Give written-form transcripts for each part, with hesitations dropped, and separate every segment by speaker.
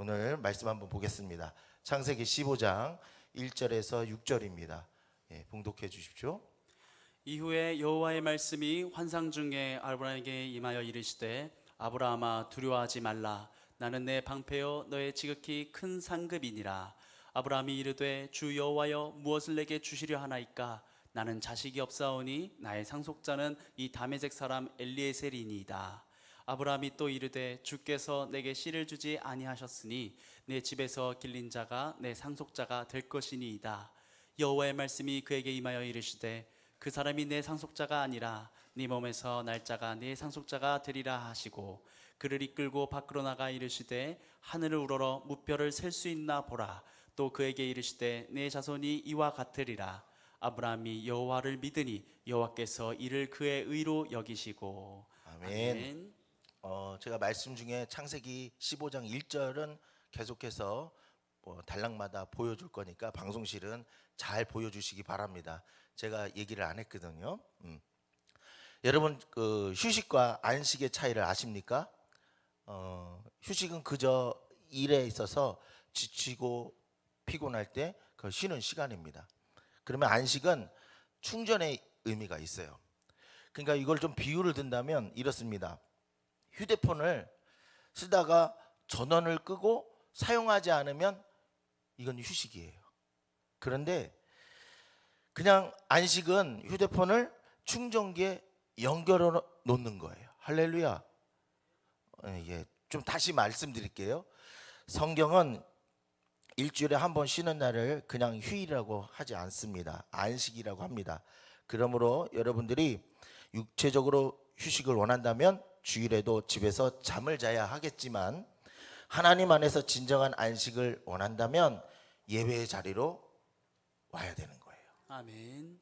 Speaker 1: 오늘 말씀 한번 보겠습니다. 창세기 15장 1절에서 6절입니다. 봉독해 주십시오.
Speaker 2: 이후에 여호와의 말씀이 환상 중에 아브라함에게 임하여 이르시되 아브라함아 두려워하지 말라. 나는 내 방패여 너의 지극히 큰 상급이니라. 아브라함이 이르되 주 여호와여 무엇을 내게 주시려 하나이까? 나는 자식이 없사오니 나의 상속자는 이 다메섹 사람 엘리에셀이니이다. 아브라함이 또 이르되 주께서 내게 씨를 주지 아니하셨으니 내 집에서 길린 자가 내 상속자가 될 것이니이다. 여호와의 말씀이 그에게 임하여 이르시되 그 사람이 내 상속자가 아니라 네 몸에서 날짜가 네 상속자가 되리라 하시고 그를 이끌고 밖으로 나가 이르시되 하늘을 우러러 무뼈를 셀 수 있나 보라. 또 그에게 이르시되 내 자손이 이와 같으리라. 아브라함이 여호와를 믿으니 여호와께서 이를 그의 의로 여기시고.
Speaker 1: 아멘. 제가 말씀 중에 창세기 15장 1절은 계속해서 단락마다 보여줄 거니까 방송실은 잘 보여주시기 바랍니다. 제가 얘기를 안 했거든요. 여러분 휴식과 안식의 차이를 아십니까? 휴식은 그저 일에 있어서 지치고 피곤할 때 그 쉬는 시간입니다. 그러면 안식은 충전의 의미가 있어요. 그러니까 이걸 좀 비유를 든다면 이렇습니다. 휴대폰을 쓰다가 전원을 끄고 사용하지 않으면 이건 휴식이에요. 그런데 그냥 안식은 휴대폰을 충전기에 연결해 놓는 거예요. 할렐루야. 좀 다시 말씀드릴게요. 성경은 일주일에 한 번 쉬는 날을 그냥 휴일이라고 하지 않습니다. 안식이라고 합니다. 그러므로 여러분들이 육체적으로 휴식을 원한다면 주일에도 집에서 잠을 자야 하겠지만 하나님 안에서 진정한 안식을 원한다면 예배의 자리로 와야 되는 거예요.
Speaker 2: 아멘.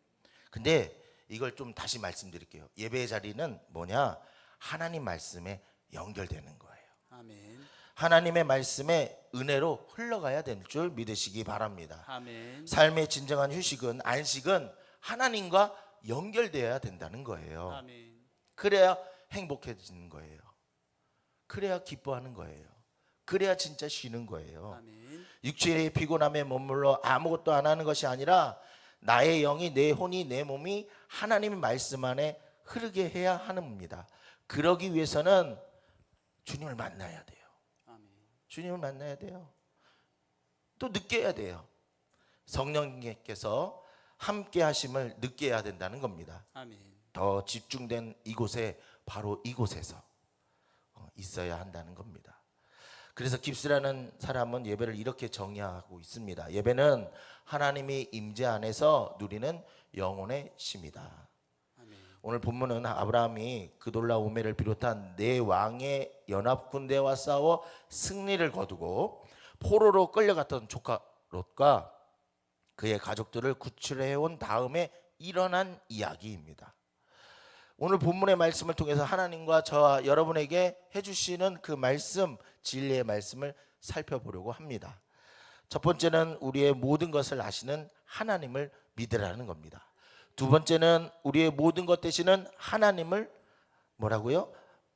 Speaker 1: 근데 이걸 좀 다시 말씀드릴게요. 예배의 자리는 뭐냐? 하나님 말씀에 연결되는 거예요.
Speaker 2: 아멘.
Speaker 1: 하나님의 말씀에 은혜로 흘러가야 될 줄 믿으시기 바랍니다.
Speaker 2: 아멘.
Speaker 1: 삶의 진정한 휴식은 안식은 하나님과 연결되어야 된다는 거예요.
Speaker 2: 아멘.
Speaker 1: 그래야 행복해지는 거예요. 그래야 기뻐하는 거예요. 그래야 진짜 쉬는 거예요.
Speaker 2: 아멘.
Speaker 1: 육체의 피곤함에 머물러 아무것도 안 하는 것이 아니라 나의 영이, 내 혼이, 내 몸이 하나님의 말씀 안에 흐르게 해야 하는 겁니다. 그러기 위해서는 주님을 만나야 돼요.
Speaker 2: 아멘.
Speaker 1: 주님을 만나야 돼요. 또 느껴야 돼요. 성령님께서 함께 하심을 느껴야 된다는 겁니다.
Speaker 2: 아멘.
Speaker 1: 더 집중된 이곳에 바로 이곳에서 있어야 한다는 겁니다. 그래서 깁스라는 사람은 예배를 이렇게 정의하고 있습니다. 예배는 하나님의 임재 안에서 누리는 영혼의 쉼이다.
Speaker 2: 아멘.
Speaker 1: 오늘 본문은 아브라함이 그돌라오메를 비롯한 네 왕의 연합 군대와 싸워 승리를 거두고 포로로 끌려갔던 조카 롯과 그의 가족들을 구출해온 다음에 일어난 이야기입니다. 오늘 본문의 말씀을 통해서 하나님과 저와 여러분에게 해주시는 그 말씀, 진리의 말씀을 살펴보려고 합니다. 첫 번째는 우리의 모든 것을 아시는 하나님을 믿으라는 겁니다. 두 번째는 우리의 모든 것 되시는 하나님을 뭐라고요?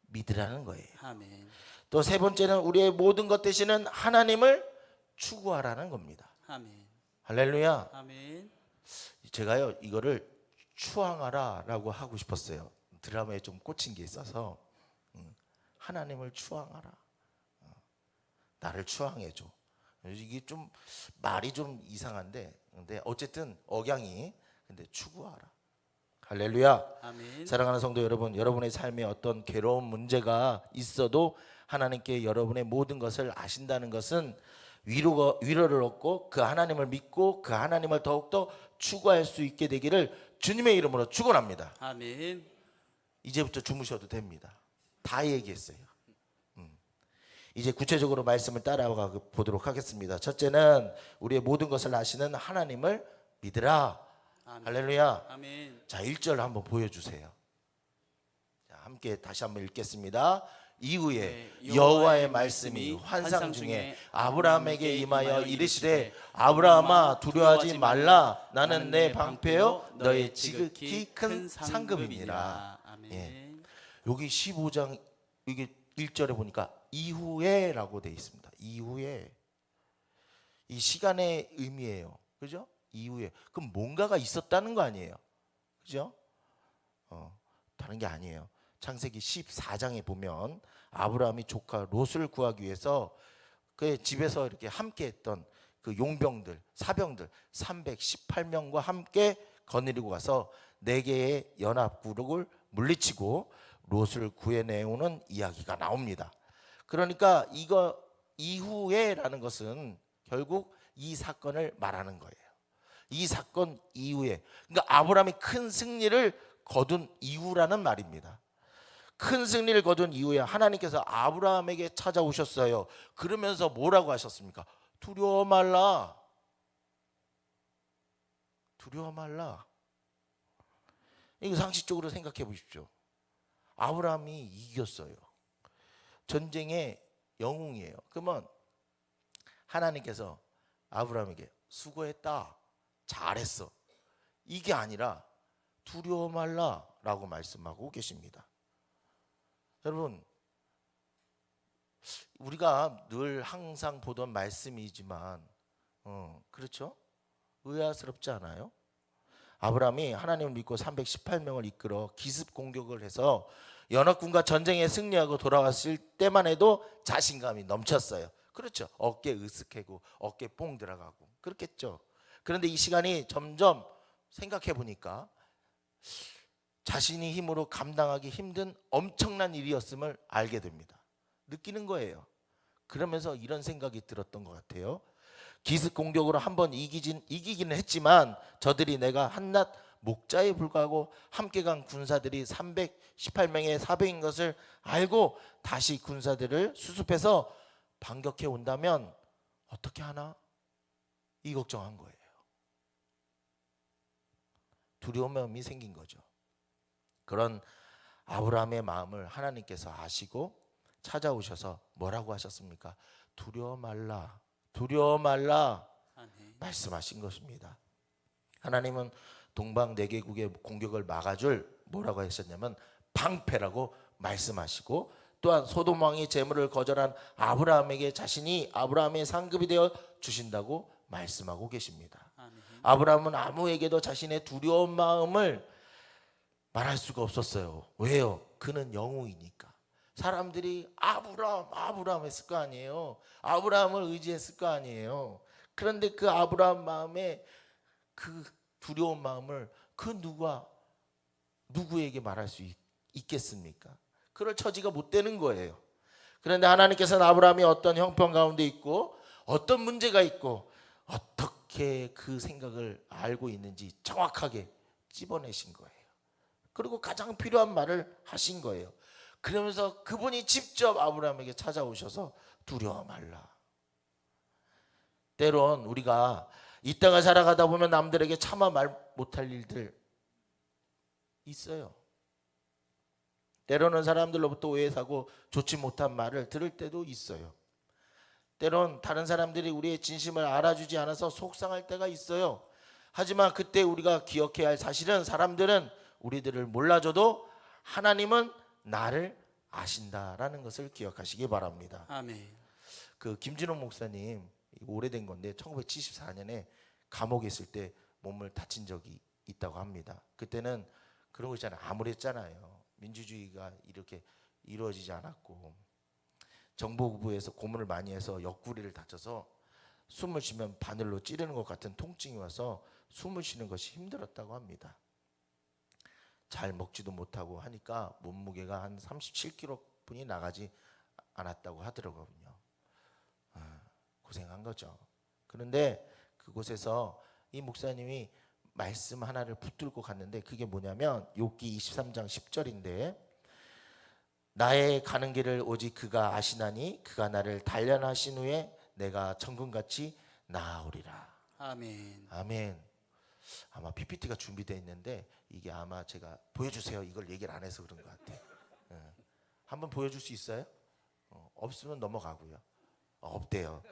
Speaker 1: 믿으라는 거예요.
Speaker 2: 아멘.
Speaker 1: 또 세 번째는 우리의 모든 것 되시는 하나님을 추구하라는 겁니다.
Speaker 2: 아멘.
Speaker 1: 할렐루야.
Speaker 2: 아멘.
Speaker 1: 제가요 이거를 추앙하라라고 하고 싶었어요. 드라마에 좀 꽂힌 게 있어서 하나님을 추앙하라. 나를 추앙해줘. 이게 좀 말이 좀 이상한데 근데 어쨌든 억양이 근데 추구하라. 할렐루야.
Speaker 2: 아멘.
Speaker 1: 사랑하는 성도 여러분, 여러분의 삶에 어떤 괴로운 문제가 있어도 하나님께 여러분의 모든 것을 아신다는 것은 위로를 얻고 그 하나님을 믿고 그 하나님을 더욱더 추구할 수 있게 되기를 주님의 이름으로 축원합니다.
Speaker 2: 아멘.
Speaker 1: 이제부터 주무셔도 됩니다. 다 얘기했어요. 이제 구체적으로 말씀을 따라가 보도록 하겠습니다. 첫째는 우리의 모든 것을 아시는 하나님을 믿으라.
Speaker 2: 아멘.
Speaker 1: 할렐루야.
Speaker 2: 아멘.
Speaker 1: 자, 1절 한번 보여주세요. 자, 함께 다시 한번 읽겠습니다. 이후에 여호와의 말씀이 환상 중에 아브라함에게 임하여 이르시되 아브라함아 두려워하지 말라. 나는 내 방패요 너의 지극히 큰 상급이니라.
Speaker 2: 아멘.
Speaker 1: 여기 15장 이게 1절에 보니까 이후에라고 되어 있습니다. 이후에 이 시간의 의미예요. 그죠? 이후에 그럼 뭔가가 있었다는 거 아니에요. 그죠? 다른 게 아니에요. 창세기 14장에 보면 아브라함이 조카 롯을 구하기 위해서 그 집에서 이렇게 함께 했던 그 용병들, 사병들 318명과 함께 거느리고 가서 4개의 연합군을 물리치고 롯을 구해내오는 이야기가 나옵니다. 그러니까 이거 이후에라는 것은 결국 이 사건을 말하는 거예요. 이 사건 이후에, 그러니까 아브라함이 큰 승리를 거둔 이후라는 말입니다. 큰 승리를 거둔 이후에 하나님께서 아브라함에게 찾아오셨어요. 그러면서 뭐라고 하셨습니까? 두려워 말라. 두려워 말라. 이거 상식적으로 생각해 보십시오. 아브라함이 이겼어요. 전쟁의 영웅이에요. 그러면 하나님께서 아브라함에게 수고했다, 잘했어, 이게 아니라 두려워 말라라고 말씀하고 계십니다. 여러분, 우리가 늘 항상 보던 말씀이지만 그렇죠? 의아스럽지 않아요? 아브라함이 하나님을 믿고 318명을 이끌어 기습 공격을 해서 연합군과 전쟁에 승리하고 돌아왔을 때만 해도 자신감이 넘쳤어요. 그렇죠? 어깨 으쓱하고 어깨 뽕 들어가고 그렇겠죠. 그런데 이 시간이 점점 생각해 보니까 자신이 힘으로 감당하기 힘든 엄청난 일이었음을 알게 됩니다. 느끼는 거예요. 그러면서 이런 생각이 들었던 것 같아요. 기습 공격으로 한번 이기기는 했지만 저들이 내가 한낱 목자에 불과하고 함께 간 군사들이 318명의 사병인 것을 알고 다시 군사들을 수습해서 반격해 온다면 어떻게 하나? 이 걱정한 거예요. 두려움이 생긴 거죠. 그런 아브라함의 마음을 하나님께서 아시고 찾아오셔서 뭐라고 하셨습니까? 두려워 말라, 두려워 말라 말씀하신 것입니다. 하나님은 동방 4개국의 공격을 막아줄 뭐라고 하셨냐면 방패라고 말씀하시고, 또한 소돔 왕의 재물을 거절한 아브라함에게 자신이 아브라함의 상급이 되어 주신다고 말씀하고 계십니다. 아브라함은 아무에게도 자신의 두려운 마음을 말할 수가 없었어요. 왜요? 그는 영웅이니까. 사람들이 아브라함 했을 거 아니에요. 아브라함을 의지했을 거 아니에요. 그런데 그 아브라함 마음에 그 두려운 마음을 그 누구에게 말할 수 있겠습니까? 그럴 처지가 못 되는 거예요. 그런데 하나님께서는 아브라함이 어떤 형편 가운데 있고 어떤 문제가 있고 어떻게 그 생각을 알고 있는지 정확하게 찝어내신 거예요. 그리고 가장 필요한 말을 하신 거예요. 그러면서 그분이 직접 아브라함에게 찾아오셔서 두려워 말라. 때론 우리가 이 땅을 살아가다 보면 남들에게 차마 말 못할 일들 있어요. 때로는 사람들로부터 오해사고 좋지 못한 말을 들을 때도 있어요. 때론 다른 사람들이 우리의 진심을 알아주지 않아서 속상할 때가 있어요. 하지만 그때 우리가 기억해야 할 사실은 사람들은 우리들을 몰라줘도 하나님은 나를 아신다라는 것을 기억하시기 바랍니다.
Speaker 2: 아멘.
Speaker 1: 그 김진호 목사님, 오래된 건데 1974년에 감옥에 있을 때 몸을 다친 적이 있다고 합니다. 그때는 그런 거 있잖아요. 암울했잖아요. 민주주의가 이렇게 이루어지지 않았고 정보부에서 고문을 많이 해서 옆구리를 다쳐서 숨을 쉬면 바늘로 찌르는 것 같은 통증이 와서 숨을 쉬는 것이 힘들었다고 합니다. 잘 먹지도 못하고 하니까 몸무게가 한 37kg뿐이 나가지 않았다고 하더라고요. 고생한 거죠. 그런데 그곳에서 이 목사님이 말씀 하나를 붙들고 갔는데 그게 뭐냐면 욥기 23장 10절인데 나의 가는 길을 오직 그가 아시나니 그가 나를 단련하신 후에 내가 정금같이 나아오리라.
Speaker 2: 아멘.
Speaker 1: 아멘. 아마 PPT가 준비되어 있는데 이게 아마 제가 보여주세요 이걸 얘기를 안 해서 그런 것 같아요. 한번 보여줄 수 있어요? 없으면 넘어가고요. 없대요.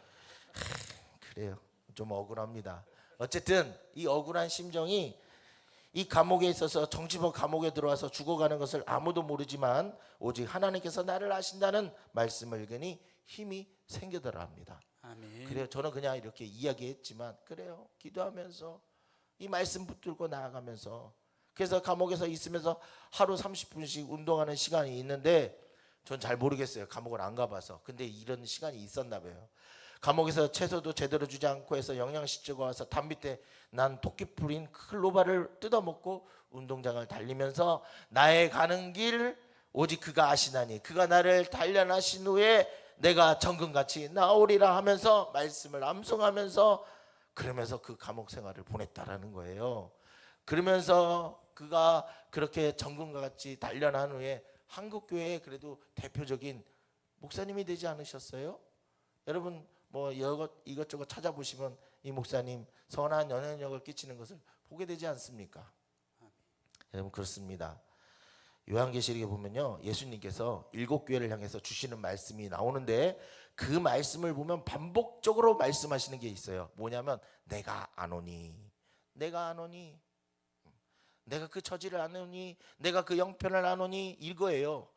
Speaker 1: 그래요. 좀 억울합니다. 어쨌든 이 억울한 심정이 이 감옥에 있어서 정치범 감옥에 들어와서 죽어가는 것을 아무도 모르지만 오직 하나님께서 나를 아신다는 말씀을 읽으니 힘이 생기더라 합니다.
Speaker 2: 아멘.
Speaker 1: 그래요. 저는 그냥 이렇게 이야기했지만 그래요. 기도하면서 이 말씀 붙들고 나아가면서 그래서 감옥에서 있으면서 하루 30분씩 운동하는 시간이 있는데 전 잘 모르겠어요. 감옥을 안 가봐서. 근데 이런 시간이 있었나 봐요. 감옥에서 채소도 제대로 주지 않고 해서 영양실조가 와서 담 밑에 난 토끼풀인 클로바를 뜯어먹고 운동장을 달리면서 나의 가는 길 오직 그가 아시나니 그가 나를 단련하신 후에 내가 정금같이 나오리라 하면서 말씀을 암송하면서 그러면서 그 감옥 생활을 보냈다라는 거예요. 그러면서 그가 그렇게 정금과 같이 단련한 후에 한국교회의 그래도 대표적인 목사님이 되지 않으셨어요? 여러분 뭐 이것저것 찾아보시면 이 목사님 선한 영향력을 끼치는 것을 보게 되지 않습니까? 여러분 그렇습니다. 요한계시록에 보면요, 예수님께서 7교회를 향해서 주시는 말씀이 나오는데 그 말씀을 보면 반복적으로 말씀하시는 게 있어요. 뭐냐면 내가 아노니, 내가 아노니, 내가 그 처지를 아노니, 내가 그 형편을 아노니, 이거예요.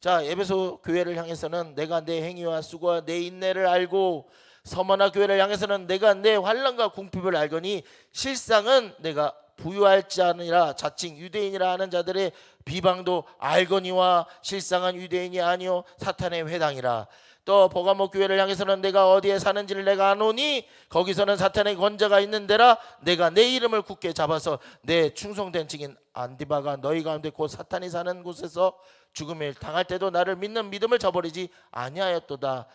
Speaker 1: 자, 에베소 교회를 향해서는 내가 내 행위와 수고와 내 인내를 알고, 서머나 교회를 향해서는 내가 내 환난과 궁핍을 알거니 실상은 내가 부유할지 아니라 자칭 유대인이라 하는 자들의 비방도 알거니와 실상은 유대인이 아니요 사탄의 회당이라. 또 버가모 교회를 향해서는 내가 어디에 사는지를 내가 아노니 거기서는 사탄의 권자가 있는 데라. 내가 내 이름을 굳게 잡아서 내 충성된 증인 안디바가 너희 가운데 곧 사탄이 사는 곳에서 죽음을 당할 때도 나를 믿는 믿음을 저버리지 아니하였도다.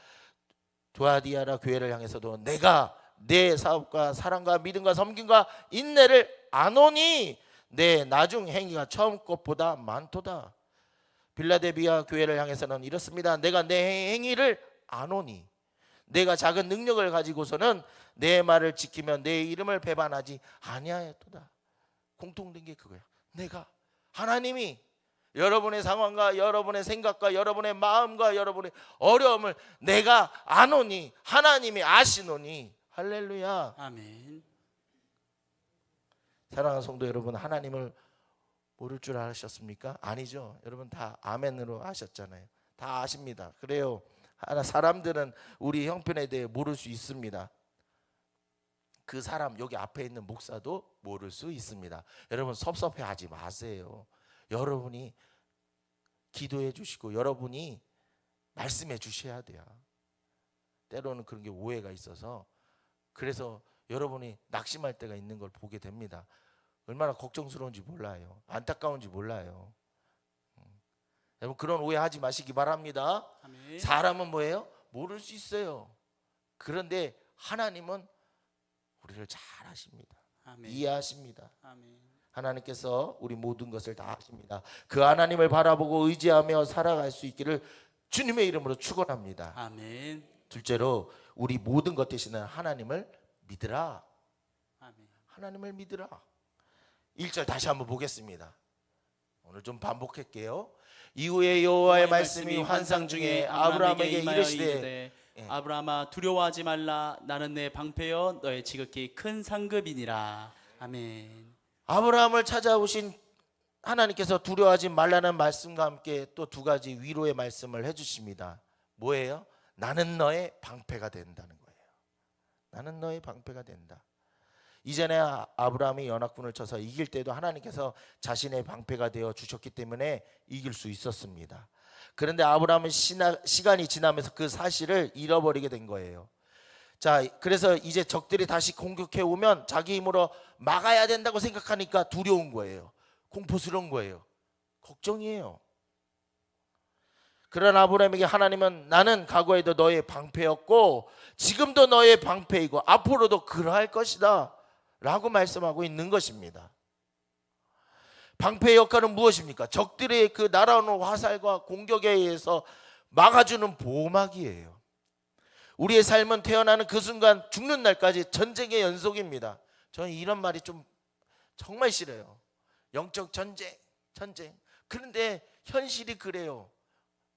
Speaker 1: 두아디아라 교회를 향해서도 내가 내 사업과 사랑과 믿음과 섬김과 인내를 아노니 내 나중 행위가 처음 것보다 많도다. 빌라델비아 교회를 향해서는 이렇습니다. 내가 내 행위를 아노니 내가 작은 능력을 가지고서는 내 말을 지키면 내 이름을 배반하지 아니하였도다. 공통된 게 그거야. 내가 하나님이 여러분의 상황과 여러분의 생각과 여러분의 마음과 여러분의 어려움을 내가 아노니 하나님이 아시노니. 할렐루야.
Speaker 2: 아멘.
Speaker 1: 사랑하는 성도 여러분, 하나님을 모를 줄 아셨습니까? 아니죠. 여러분 다 아멘으로 하셨잖아요. 다 아십니다. 그래요. 사람들은 우리 형편에 대해 모를 수 있습니다. 그 사람 여기 앞에 있는 목사도 모를 수 있습니다. 여러분 섭섭해하지 마세요. 여러분이 기도해 주시고 여러분이 말씀해 주셔야 돼요. 때로는 그런 게 오해가 있어서 그래서 여러분이 낙심할 때가 있는 걸 보게 됩니다. 얼마나 걱정스러운지 몰라요. 안타까운지 몰라요. 여러분 그런 오해하지 마시기 바랍니다.
Speaker 2: 아멘.
Speaker 1: 사람은 뭐예요? 모를 수 있어요. 그런데 하나님은 우리를 잘 아십니다.
Speaker 2: 아멘.
Speaker 1: 이해하십니다.
Speaker 2: 아멘.
Speaker 1: 하나님께서 우리 모든 것을 다 아십니다. 그 하나님을 바라보고 의지하며 살아갈 수 있기를 주님의 이름으로 축원합니다.
Speaker 2: 아멘.
Speaker 1: 둘째로 우리 모든 것 되시는 하나님을 믿으라.
Speaker 2: 아멘.
Speaker 1: 하나님을 믿으라. 1절 다시 한번 보겠습니다. 오늘 좀 반복할게요. 이후에 여호와의 말씀이 환상 중에 아브라함에게 이르시되
Speaker 2: 아브라함아 두려워하지 말라. 나는 내 방패여 너의 지극히 큰 상급이니라. 아멘.
Speaker 1: 아브라함을 찾아오신 하나님께서 두려워하지 말라는 말씀과 함께 또 두 가지 위로의 말씀을 해주십니다. 뭐예요? 나는 너의 방패가 된다는 거예요. 나는 너의 방패가 된다. 이전에 아브라함이 연합군을 쳐서 이길 때도 하나님께서 자신의 방패가 되어 주셨기 때문에 이길 수 있었습니다. 그런데 아브라함은 시간이 지나면서 그 사실을 잃어버리게 된 거예요. 자, 그래서 이제 적들이 다시 공격해 오면 자기 힘으로 막아야 된다고 생각하니까 두려운 거예요. 공포스러운 거예요. 걱정이에요. 그런 아브라함에게 하나님은 나는 과거에도 너의 방패였고 지금도 너의 방패이고 앞으로도 그러할 것이다 라고 말씀하고 있는 것입니다. 방패의 역할은 무엇입니까? 적들의 그 날아오는 화살과 공격에 의해서 막아주는 보호막이에요. 우리의 삶은 태어나는 그 순간 죽는 날까지 전쟁의 연속입니다. 저는 이런 말이 좀 정말 싫어요. 영적 전쟁. 그런데 현실이 그래요.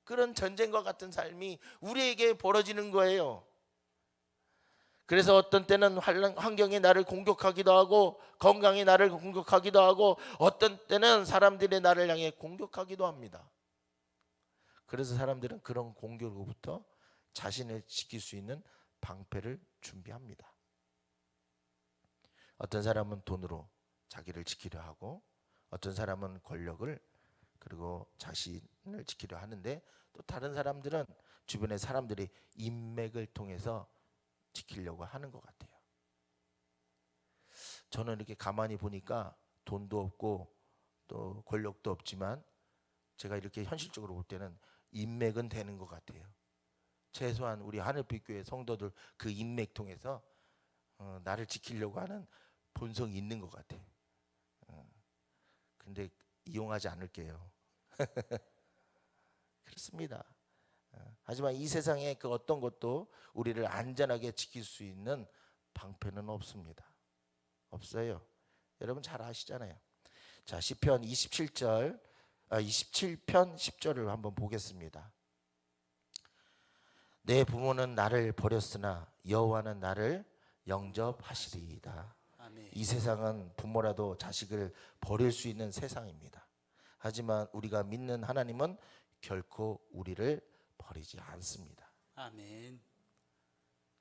Speaker 1: 그런 전쟁과 같은 삶이 우리에게 벌어지는 거예요. 그래서 어떤 때는 환경이 나를 공격하기도 하고 건강이 나를 공격하기도 하고 어떤 때는 사람들이 나를 향해 공격하기도 합니다. 그래서 사람들은 그런 공격으로부터 자신을 지킬 수 있는 방패를 준비합니다. 어떤 사람은 돈으로 자기를 지키려 하고, 어떤 사람은 권력을, 그리고 자신을 지키려 하는데, 또 다른 사람들은 주변의 사람들이 인맥을 통해서 지키려고 하는 것 같아요. 저는 이렇게 가만히 보니까 돈도 없고 또 권력도 없지만, 제가 이렇게 현실적으로 볼 때는 인맥은 되는 것 같아요. 최소한 우리 하늘빛 교회 성도들 그 인맥 통해서 나를 지키려고 하는 본성이 있는 것 같아요. 근데 이용하지 않을게요. 그렇습니다. 하지만 이 세상에 그 어떤 것도 우리를 안전하게 지킬 수 있는 방패는 없습니다. 없어요. 여러분 잘 아시잖아요. 자, 시편 27편 10절을 한번 보겠습니다. 내 부모는 나를 버렸으나 여호와는 나를 영접하시리이다.
Speaker 2: 아멘.
Speaker 1: 이 세상은 부모라도 자식을 버릴 수 있는 세상입니다. 하지만 우리가 믿는 하나님은 결코 우리를 버리지 않습니다.
Speaker 2: 아멘.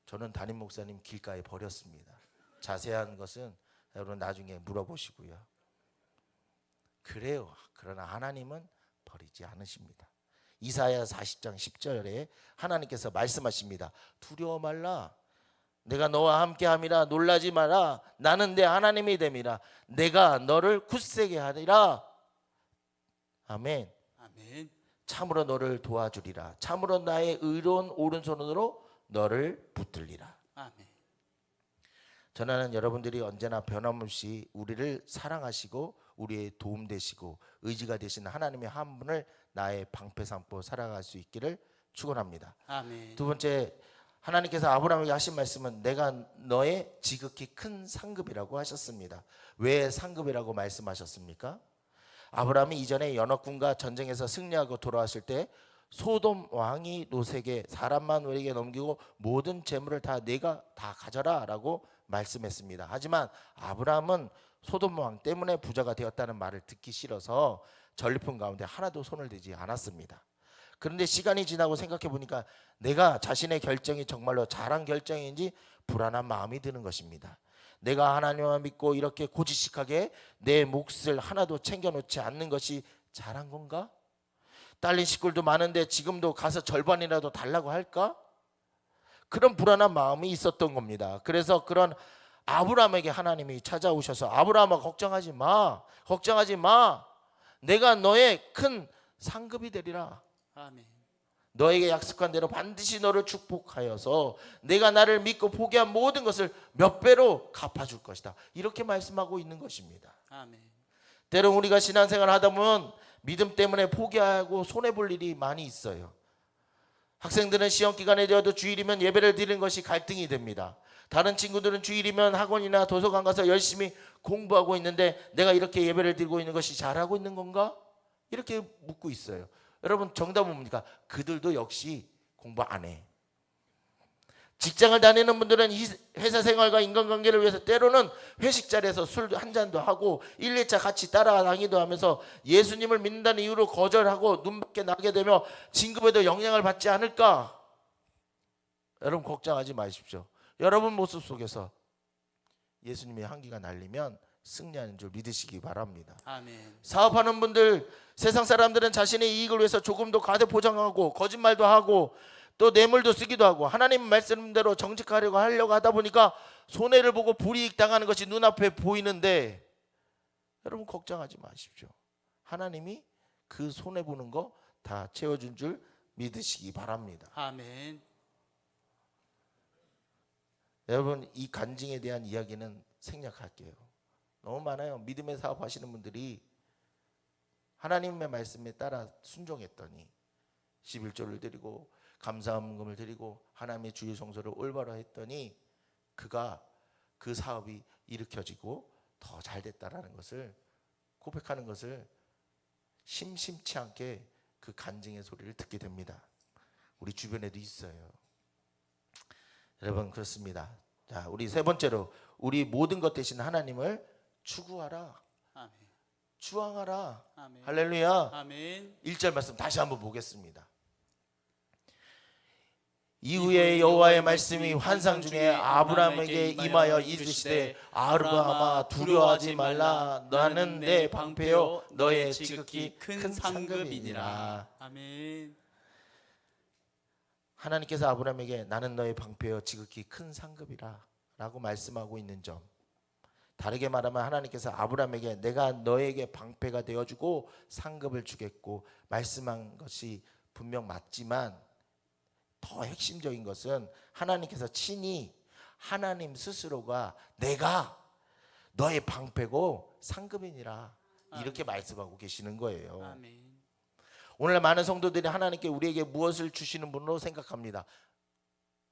Speaker 1: 저는 담임 목사님 길가에 버렸습니다. 자세한 것은 여러분 나중에 물어보시고요. 그래요. 그러나 하나님은 버리지 않으십니다. 이사야 40장 10절에 하나님께서 말씀하십니다. 두려워 말라. 내가 너와 함께함이라. 놀라지 마라. 나는 내 하나님이 됨이라. 내가 너를 굳세게 하리라. 아멘.
Speaker 2: 아멘.
Speaker 1: 참으로 너를 도와주리라. 참으로 나의 의로운 오른손으로 너를 붙들리라.
Speaker 2: 아멘.
Speaker 1: 저는 여러분들이 언제나 변함없이 우리를 사랑하시고 우리의 도움 되시고 의지가 되시는 하나님의 한 분을 나의 방패 삼고 살아갈 수 있기를 축원합니다.
Speaker 2: 아멘.
Speaker 1: 두 번째, 하나님께서 아브라함에게 하신 말씀은 내가 너의 지극히 큰 상급이라고 하셨습니다. 왜 상급이라고 말씀하셨습니까? 아브라함이 이전에 연합군과 전쟁에서 승리하고 돌아왔을 때 소돔 왕이 롯에게 사람만 우리에게 넘기고 모든 재물을 다 내가 다 가져라 라고 말씀했습니다. 하지만 아브라함은 소돔 왕 때문에 부자가 되었다는 말을 듣기 싫어서 전리품 가운데 하나도 손을 대지 않았습니다. 그런데 시간이 지나고 생각해 보니까 내가 자신의 결정이 정말로 잘한 결정인지 불안한 마음이 드는 것입니다. 내가 하나님만 믿고 이렇게 고지식하게 내 몫을 하나도 챙겨놓지 않는 것이 잘한 건가? 딸린 식구들도 많은데 지금도 가서 절반이라도 달라고 할까? 그런 불안한 마음이 있었던 겁니다. 그래서 그런 아브라함에게 하나님이 찾아오셔서 아브라함아 걱정하지 마. 걱정하지 마. 내가 너의 큰 상급이 되리라.
Speaker 2: 아멘.
Speaker 1: 너에게 약속한 대로 반드시 너를 축복하여서 내가 나를 믿고 포기한 모든 것을 몇 배로 갚아줄 것이다. 이렇게 말씀하고 있는 것입니다.
Speaker 2: 아멘.
Speaker 1: 때론 우리가 신앙생활을 하다 보면 믿음 때문에 포기하고 손해볼 일이 많이 있어요. 학생들은 시험 기간에 되어도 주일이면 예배를 드리는 것이 갈등이 됩니다. 다른 친구들은 주일이면 학원이나 도서관 가서 열심히 공부하고 있는데 내가 이렇게 예배를 드리고 있는 것이 잘하고 있는 건가? 이렇게 묻고 있어요. 여러분 정답은 뭡니까? 그들도 역시 공부 안 해. 직장을 다니는 분들은 이 회사 생활과 인간관계를 위해서 때로는 회식 자리에서 술 한 잔도 하고 1, 2차 같이 따라다니기도 하면서 예수님을 믿는다는 이유로 거절하고 눈밖에 나게 되며 진급에도 영향을 받지 않을까? 여러분 걱정하지 마십시오. 여러분 모습 속에서 예수님의 향기가 날리면 승리하는 줄 믿으시기 바랍니다.
Speaker 2: 아멘.
Speaker 1: 사업하는 분들, 세상 사람들은 자신의 이익을 위해서 조금도 과대 포장하고 거짓말도 하고 또 뇌물도 쓰기도 하고 하나님 말씀대로 정직하려고 하다 보니까 손해를 보고 불이익 당하는 것이 눈앞에 보이는데 여러분 걱정하지 마십시오. 하나님이 그 손해 보는 거 다 채워준 줄 믿으시기 바랍니다.
Speaker 2: 아멘.
Speaker 1: 여러분 이 간증에 대한 이야기는 생략할게요. 너무 많아요. 믿음의 사업 하시는 분들이 하나님의 말씀에 따라 순종했더니 11조를 드리고 감사함금을 드리고 하나님의 주일 성소를 올바로 했더니 그가 그 사업이 일으켜지고 더 잘 됐다라는 것을 고백하는 것을 심심치 않게 그 간증의 소리를 듣게 됩니다. 우리 주변에도 있어요. 여러분 그렇습니다. 자, 우리 세 번째로 우리 모든 것 대신 하나님을 추구하라.
Speaker 2: 아멘.
Speaker 1: 추앙하라.
Speaker 2: 아멘.
Speaker 1: 할렐루야.
Speaker 2: 아멘.
Speaker 1: 1절 말씀 다시 한번 보겠습니다. 이후에 여호와의 말씀이 환상 중에 아브라함에게 임하여 이르시되 아브라함아 두려워하지 말라 나는 내 방패요 너의 지극히 큰 상급이니라.
Speaker 2: 아멘.
Speaker 1: 하나님께서 아브라함에게 나는 너의 방패요 지극히 큰 상급이라 라고 말씀하고 있는 점, 다르게 말하면 하나님께서 아브라함에게 내가 너에게 방패가 되어주고 상급을 주겠고 말씀한 것이 분명 맞지만 더 핵심적인 것은 하나님께서 친히 하나님 스스로가 내가 너의 방패고 상급이니라 이렇게 말씀하고 계시는 거예요.
Speaker 2: 아멘.
Speaker 1: 오늘날 많은 성도들이 하나님께 우리에게 무엇을 주시는 분으로 생각합니다.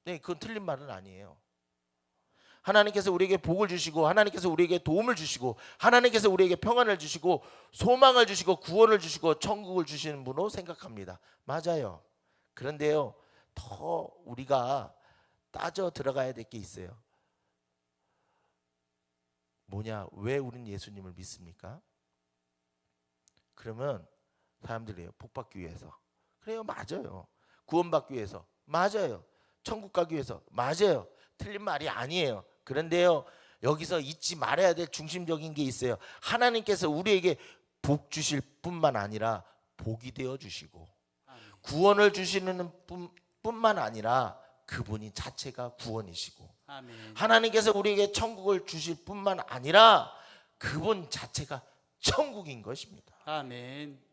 Speaker 1: 네, 그건 틀린 말은 아니에요. 하나님께서 우리에게 복을 주시고 하나님께서 우리에게 도움을 주시고 하나님께서 우리에게 평안을 주시고 소망을 주시고 구원을 주시고 천국을 주시는 분으로 생각합니다. 맞아요. 그런데요, 더 우리가 따져 들어가야 될 게 있어요. 뭐냐? 왜 우리는 예수님을 믿습니까? 그러면 사람들이에요. 복 받기 위해서. 그래요, 맞아요. 구원받기 위해서. 맞아요. 천국 가기 위해서. 맞아요. 틀린 말이 아니에요. 그런데요, 여기서 잊지 말아야 될 중심적인 게 있어요. 하나님께서 우리에게 복 주실 뿐만 아니라 복이 되어 주시고 구원을 주시는 뿐만 아니라 그분이 자체가 구원이시고
Speaker 2: 아멘.
Speaker 1: 하나님께서 우리에게 천국을 주실 뿐만 아니라 그분 자체가 천국인 것입니다.
Speaker 2: 아멘.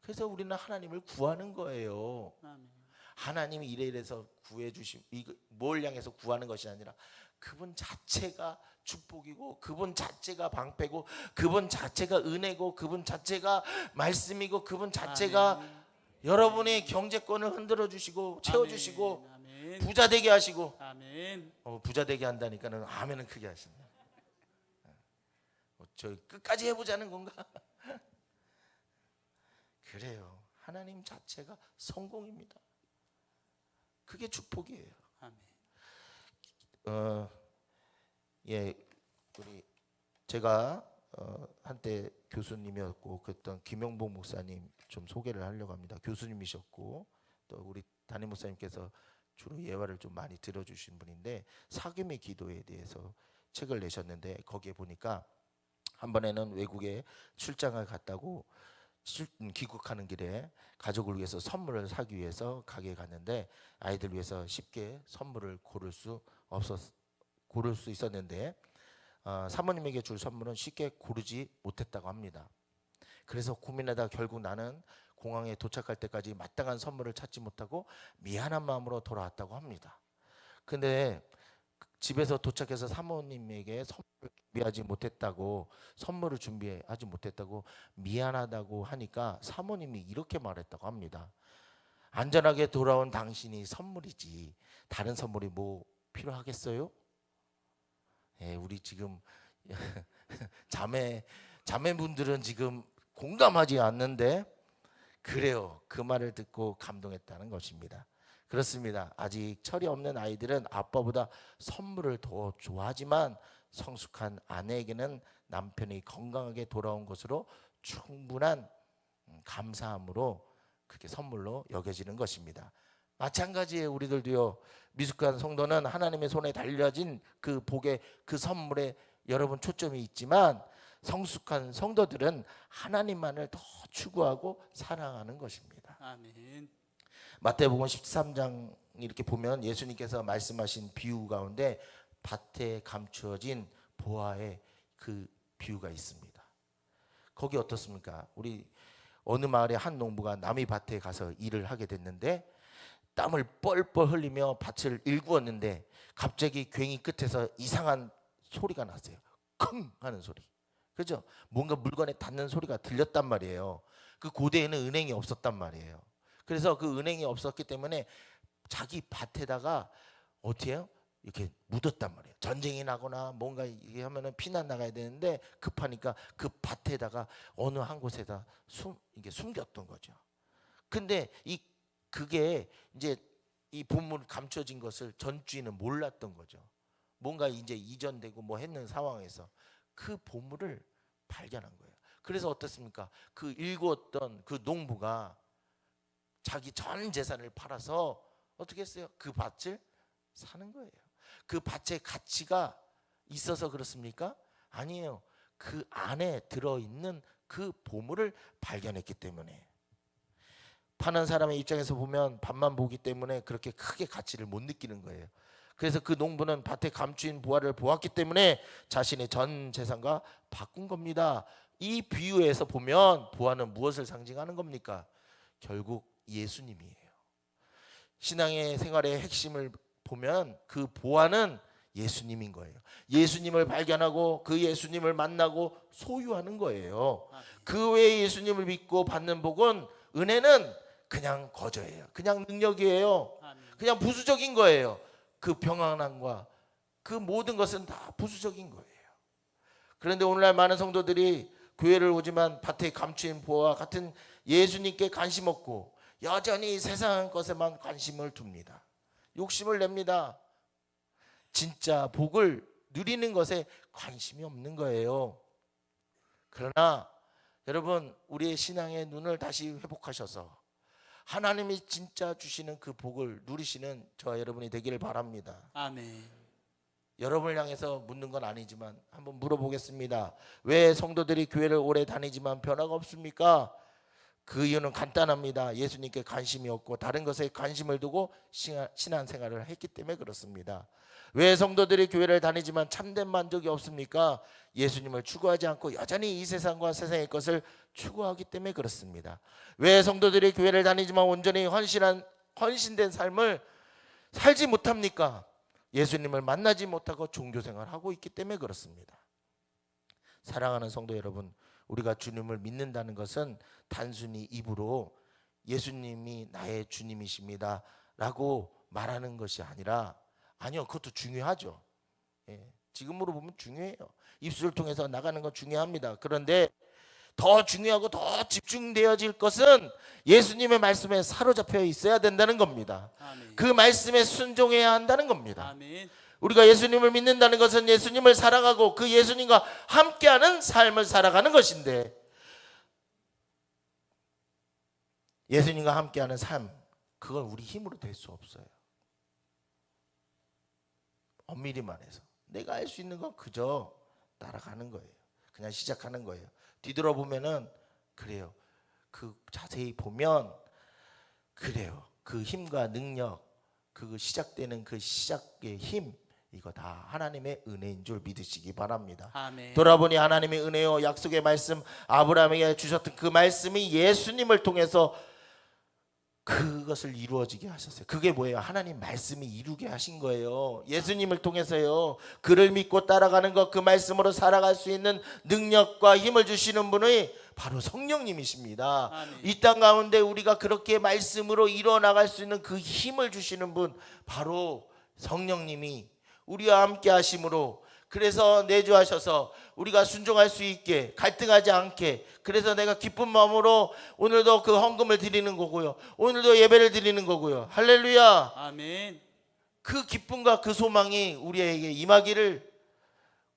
Speaker 1: 그래서 우리는 하나님을 구하는 거예요.
Speaker 2: 아멘.
Speaker 1: 하나님이 이래서 구해 주심 뭘 향해서 구하는 것이 아니라 그분 자체가 축복이고 그분 자체가 방패고 그분 자체가 은혜고 그분 자체가 말씀이고 그분 자체가
Speaker 2: 아멘.
Speaker 1: 여러분의 경제권을 흔들어 주시고 채워 주시고
Speaker 2: 아멘.
Speaker 1: 부자 되게 하시고
Speaker 2: 아멘.
Speaker 1: 부자 되게 한다니까는 아멘은 크게 하시네. 저 끝까지 해보자는 건가? 그래요. 하나님 자체가 성공입니다. 그게 축복이에요.
Speaker 2: 아멘.
Speaker 1: 예, 우리 제가 한때 교수님이었고 그랬던 김영복 목사님 좀 소개를 하려고 합니다. 교수님이셨고 또 우리 담임 목사님께서 주로 예화를 좀 많이 들어주신 분인데 사귐의 기도에 대해서 책을 내셨는데 거기에 보니까 한 번에는 외국에 출장을 갔다고 귀국하는 길에 가족을 위해서 선물을 사기 위해서 가게에 갔는데 아이들 위해서 쉽게 선물을 고를 수 있었는데 사모님에게 줄 선물은 쉽게 고르지 못했다고 합니다. 그래서 고민하다 결국 나는 공항에 도착할 때까지 마땅한 선물을 찾지 못하고 미안한 마음으로 돌아왔다고 합니다. 근데 집에서 도착해서 사모님에게 선물을 준비하지 못했다고 미안하다고 하니까 사모님이 이렇게 말했다고 합니다. 안전하게 돌아온 당신이 선물이지 다른 선물이 뭐 필요하겠어요? 예, 우리 지금 자매분들은 지금 공감하지 않는데 그래요. 그 말을 듣고 감동했다는 것입니다. 그렇습니다. 아직 철이 없는 아이들은 아빠보다 선물을 더 좋아하지만 성숙한 아내에게는 남편이 건강하게 돌아온 것으로 충분한 감사함으로 그게 선물로 여겨지는 것입니다. 마찬가지예요. 우리들도요. 미숙한 성도는 하나님의 손에 달려진 그 복의 그 선물에 여러분 초점이 있지만 성숙한 성도들은 하나님만을 더 추구하고 사랑하는 것입니다.
Speaker 2: 아멘.
Speaker 1: 마태복음 13장 이렇게 보면 예수님께서 말씀하신 비유 가운데 밭에 감추어진 보화의 그 비유가 있습니다. 거기 어떻습니까? 우리 어느 마을의 한 농부가 남의 밭에 가서 일을 하게 됐는데 땀을 뻘뻘 흘리며 밭을 일구었는데 갑자기 괭이 끝에서 이상한 소리가 났어요. 쿵 하는 소리. 그죠? 뭔가 물건에 닿는 소리가 들렸단 말이에요. 그 고대에는 은행이 없었단 말이에요. 그래서 그 은행이 없었기 때문에 자기 밭에다가 어떻게 해요? 이렇게 묻었단 말이에요. 전쟁이 나거나 뭔가 이게 하면은 피난 나가야 되는데 급하니까 그 밭에다가 어느 한 곳에다 이게 숨겼던 거죠. 근데 그게 이제 이 보물 감춰진 것을 전주인은 몰랐던 거죠. 뭔가 이제 이전되고 뭐 했는 상황에서 그 보물을 발견한 거예요. 그래서 어떻습니까? 그 일구었던 그 농부가 자기 전 재산을 팔아서 어떻게 했어요? 그 밭을 사는 거예요. 그 밭의 가치가 있어서 그렇습니까? 아니에요. 그 안에 들어있는 그 보물을 발견했기 때문에. 파는 사람의 입장에서 보면 밭만 보기 때문에 그렇게 크게 가치를 못 느끼는 거예요. 그래서 그 농부는 밭에 감추인 보화를 보았기 때문에 자신의 전 재산과 바꾼 겁니다. 이 비유에서 보면 보화는 무엇을 상징하는 겁니까? 결국 예수님이에요. 신앙의 생활의 핵심을 보면 그 보화는 예수님인 거예요. 예수님을 발견하고 그 예수님을 만나고 소유하는 거예요. 그 외에 예수님을 믿고 받는 복은, 은혜는 그냥 거저예요. 그냥 능력이에요. 그냥 부수적인 거예요. 그 평안함과 그 모든 것은 다 부수적인 거예요. 그런데 오늘날 많은 성도들이 교회를 오지만 밭에 감추인 보화와 같은 예수님께 관심 없고 여전히 세상 것에만 관심을 둡니다. 욕심을 냅니다. 진짜 복을 누리는 것에 관심이 없는 거예요. 그러나 여러분, 우리의 신앙의 눈을 다시 회복하셔서 하나님이 진짜 주시는 그 복을 누리시는 저와 여러분이 되기를 바랍니다.
Speaker 2: 아멘.
Speaker 1: 여러분을 향해서 묻는 건 아니지만 한번 물어보겠습니다. 왜 성도들이 교회를 오래 다니지만 변화가 없습니까? 그 이유는 간단합니다. 예수님께 관심이 없고 다른 것에 관심을 두고 신앙생활을 했기 때문에 그렇습니다. 왜 성도들이 교회를 다니지만 참된 만족이 없습니까? 예수님을 추구하지 않고 여전히 이 세상과 세상의 것을 추구하기 때문에 그렇습니다. 왜 성도들이 교회를 다니지만 온전히 헌신된 삶을 살지 못합니까? 예수님을 만나지 못하고 종교생활을 하고 있기 때문에 그렇습니다. 사랑하는 성도 여러분, 우리가 주님을 믿는다는 것은 단순히 입으로 예수님이 나의 주님이십니다 라고 말하는 것이 아니라, 아니요, 그것도 중요하죠. 지금으로 보면 중요해요. 입술을 통해서 나가는 건 중요합니다. 그런데 더 중요하고 더 집중되어질 것은 예수님의 말씀에 사로잡혀 있어야 된다는 겁니다.
Speaker 2: 아멘.
Speaker 1: 그 말씀에 순종해야 한다는 겁니다.
Speaker 2: 아멘.
Speaker 1: 우리가 예수님을 믿는다는 것은 예수님을 사랑하고 그 예수님과 함께하는 삶을 살아가는 것인데, 예수님과 함께하는 삶, 그건 우리 힘으로 될 수 없어요. 엄밀히 말해서 내가 할 수 있는 건 그저 따라가는 거예요. 그냥 시작하는 거예요. 뒤돌아보면은 그래요. 그 자세히 보면 그래요. 그 힘과 능력, 그 시작되는 그 시작의 힘, 이거 다 하나님의 은혜인 줄 믿으시기 바랍니다.
Speaker 2: 아멘.
Speaker 1: 돌아보니 하나님의 은혜요, 약속의 말씀, 아브라함에게 주셨던 그 말씀이 예수님을 통해서 그것을 이루어지게 하셨어요. 그게 뭐예요? 하나님 말씀이 이루게 하신 거예요. 예수님을 통해서요. 그를 믿고 따라가는 것, 그 말씀으로 살아갈 수 있는 능력과 힘을 주시는 분이 바로 성령님이십니다. 이 땅 가운데 우리가 그렇게 말씀으로 이뤄나갈 수 있는 그 힘을 주시는 분, 바로 성령님이 우리와 함께 하심으로, 그래서 내주하셔서 우리가 순종할 수 있게, 갈등하지 않게, 그래서 내가 기쁜 마음으로 오늘도 그 헌금을 드리는 거고요, 오늘도 예배를 드리는 거고요. 할렐루야.
Speaker 2: 아멘.
Speaker 1: 그 기쁨과 그 소망이 우리에게 임하기를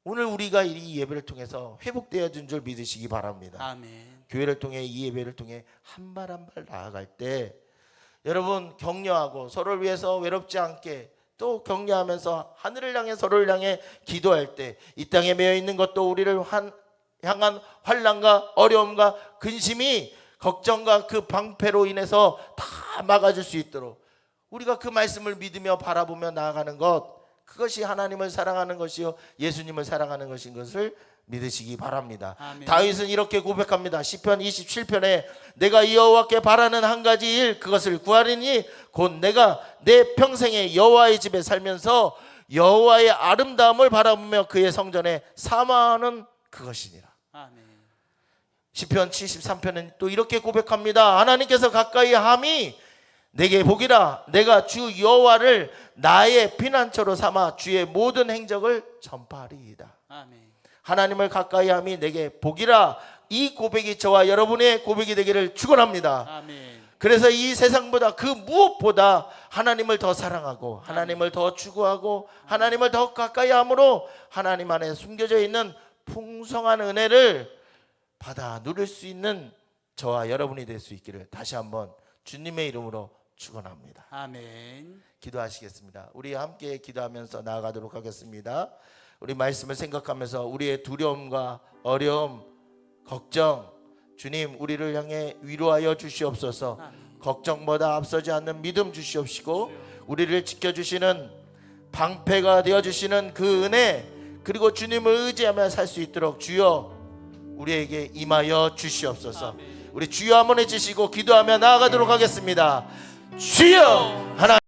Speaker 1: 오늘 우리가 이 예배를 통해서 회복되어진 줄 믿으시기 바랍니다.
Speaker 2: 아멘.
Speaker 1: 교회를 통해, 이 예배를 통해 한 발 한 발 나아갈 때 여러분 격려하고 서로를 위해서 외롭지 않게 또 격려하면서 하늘을 향해, 서로를 향해 기도할 때 이 땅에 매여 있는 것도 우리를 향한 환난과 어려움과 근심이, 걱정과 그 방패로 인해서 다 막아줄 수 있도록 우리가 그 말씀을 믿으며 바라보며 나아가는 것, 그것이 하나님을 사랑하는 것이요 예수님을 사랑하는 것인 것을 믿으시기 바랍니다.
Speaker 2: 아멘.
Speaker 1: 다윗은 이렇게 고백합니다. 시편 27편에 내가 여호와께 바라는 한 가지 일, 그것을 구하리니 곧 내가 내 평생에 여호와의 집에 살면서 여호와의 아름다움을 바라보며 그의 성전에 사모하는 그것이니라.
Speaker 2: 아멘.
Speaker 1: 시편 73편은 또 이렇게 고백합니다. 하나님께서 가까이 함이 내게 복이라. 내가 주 여호와를 나의 피난처로 삼아 주의 모든 행적을 전파하리이다.
Speaker 2: 아멘.
Speaker 1: 하나님을 가까이 함이 내게 복이라. 이 고백이 저와 여러분의 고백이 되기를 축원합니다.
Speaker 2: 아멘.
Speaker 1: 그래서 이 세상보다 그 무엇보다 하나님을 더 사랑하고 하나님을 더 추구하고 하나님을 더 가까이 함으로 하나님 안에 숨겨져 있는 풍성한 은혜를 받아 누릴 수 있는 저와 여러분이 될 수 있기를 다시 한번 주님의 이름으로 축원합니다.
Speaker 2: 아멘.
Speaker 1: 기도하시겠습니다. 우리 함께 기도하면서 나아가도록 하겠습니다. 우리 말씀을 생각하면서 우리의 두려움과 어려움, 걱정, 주님 우리를 향해 위로하여 주시옵소서. 걱정보다 앞서지 않는 믿음 주시옵시고 우리를 지켜주시는 방패가 되어주시는 그 은혜, 그리고 주님을 의지하며 살 수 있도록 주여 우리에게 임하여 주시옵소서. 우리 주여 한번 해주시고 기도하며 나아가도록 하겠습니다. 주여 하나님